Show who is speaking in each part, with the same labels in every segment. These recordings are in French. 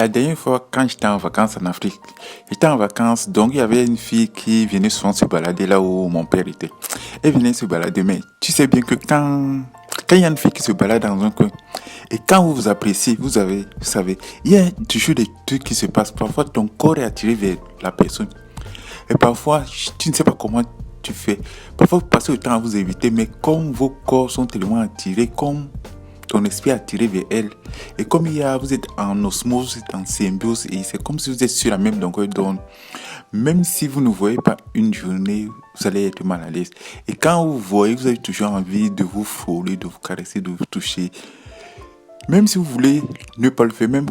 Speaker 1: La dernière fois, quand j'étais en vacances en Afrique, j'étais en vacances, donc il y avait une fille qui venait souvent se balader là où mon père était. Elle venait se balader, mais tu sais bien que quand il y a une fille qui se balade dans un coin, et quand vous vous appréciez, vous savez, il y a toujours des trucs qui se passent. Parfois, ton corps est attiré vers la personne. Et parfois, tu ne sais pas comment tu fais. Parfois, vous passez le temps à vous éviter, mais comme vos corps sont tellement attirés, comme ton esprit est attiré vers elle. Et comme vous êtes en osmose, vous êtes en symbiose, et c'est comme si vous êtes sur la même longueur d'onde. Même si vous ne voyez pas une journée, vous allez être mal à l'aise. Et quand vous voyez, vous avez toujours envie de vous frôler, de vous caresser, de vous toucher. Même si vous voulez ne pas le faire, même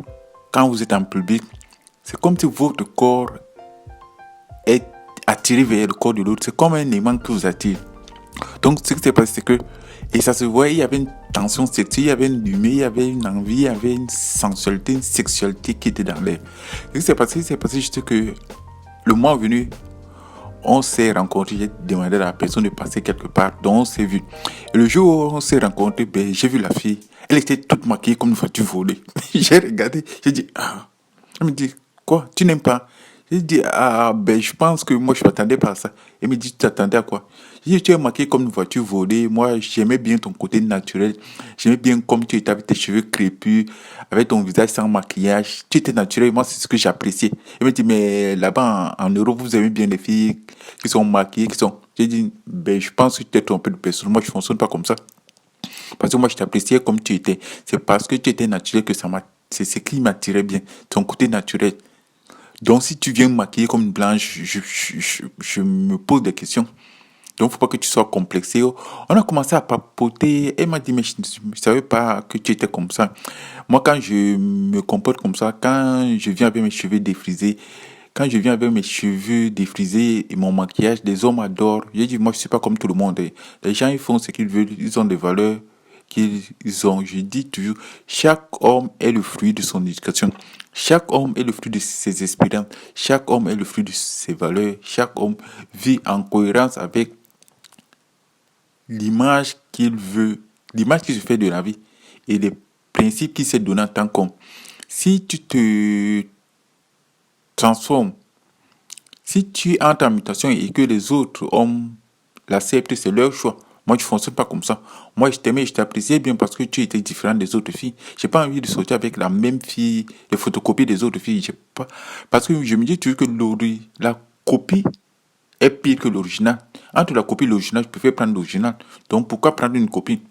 Speaker 1: quand vous êtes en public, c'est comme si votre corps est attiré vers le corps de l'autre. C'est comme un aimant qui vous attire. Donc, ce qui s'est passé, c'est que, et ça se voyait, il y avait une tension sexuelle, il y avait une lumière, il y avait une envie, il y avait une sensualité, une sexualité qui était dans l'air. Ce qui s'est passé, c'est passé juste que le mois venu, on s'est rencontrés, j'ai demandé à la personne de passer quelque part, donc on s'est vu. Et le jour où on s'est rencontrés, ben, j'ai vu la fille, elle était toute maquillée comme une voiture volée. J'ai regardé, j'ai dit, ah. Elle me dit, quoi, tu n'aimes pas? J'ai dit, ah, ben, je pense que moi, je m'attendais pas à ça. Elle me dit, tu t'attendais à quoi? J'ai dit, tu es maquillée comme une voiture volée. Moi, j'aimais bien ton côté naturel. J'aimais bien comme tu étais avec tes cheveux crépus, avec ton visage sans maquillage. Tu étais naturel. Moi, c'est ce que j'appréciais. Elle me dit, mais là-bas, en Europe, vous aimez bien les filles qui sont maquillées, qui sont. J'ai dit, ben, je pense que tu t'es trompé de personne. Moi, je fonctionne pas comme ça. Parce que moi, je t'appréciais comme tu étais. C'est parce que tu étais naturel que c'est ce qui m'attirait bien. Ton côté naturel. Donc, si tu viens me maquiller comme une blanche, je me pose des questions. Donc, faut pas que tu sois complexé. On a commencé à papoter. Elle m'a dit, mais je ne savais pas que tu étais comme ça. Moi, quand je me comporte comme ça, quand je viens avec mes cheveux défrisés, quand je viens avec mes cheveux défrisés et mon maquillage, les hommes adorent. J'ai dit, moi, je suis pas comme tout le monde. Les gens, ils font ce qu'ils veulent. Ils ont des valeurs qu'ils ont. Je dis toujours, chaque homme est le fruit de son éducation. Chaque homme est le fruit de ses expériences. Chaque homme est le fruit de ses valeurs. Chaque homme vit en cohérence avec l'image qu'il veut, l'image qu'il se fait de la vie et les principes qu'il s'est donné en tant qu'homme. Si tu te transformes, si tu entres en mutation et que les autres hommes l'acceptent, c'est leur choix. Moi, je ne fonctionne pas comme ça. Moi, je t'aimais, je t'appréciais bien parce que tu étais différent des autres filles. J'ai pas envie de sortir avec la même fille, les photocopies des autres filles. J'ai pas... Parce que je me dis toujours que la copie est pire que l'original. Entre la copie et l'original, je préfère prendre l'original. Donc, pourquoi prendre une copie?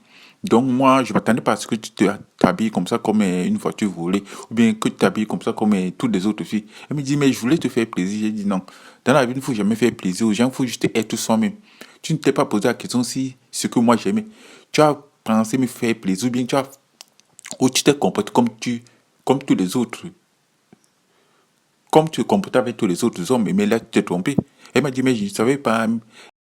Speaker 1: Donc, moi, je m'attendais pas à ce que tu t'habilles comme ça, comme une voiture volée, ou bien que tu t'habilles comme ça, comme toutes les autres filles. Elle me dit, mais je voulais te faire plaisir. J'ai dit non. Dans la vie, il ne faut jamais faire plaisir aux gens, il faut juste être soi-même. Tu ne t'es pas posé la question si ce que moi j'aimais. Tu as pensé me faire plaisir, ou bien ou tu t'es comporté comme tous les autres, comme tu te comportais avec tous les autres hommes, mais là, tu t'es trompé. Elle m'a dit, mais je ne savais pas.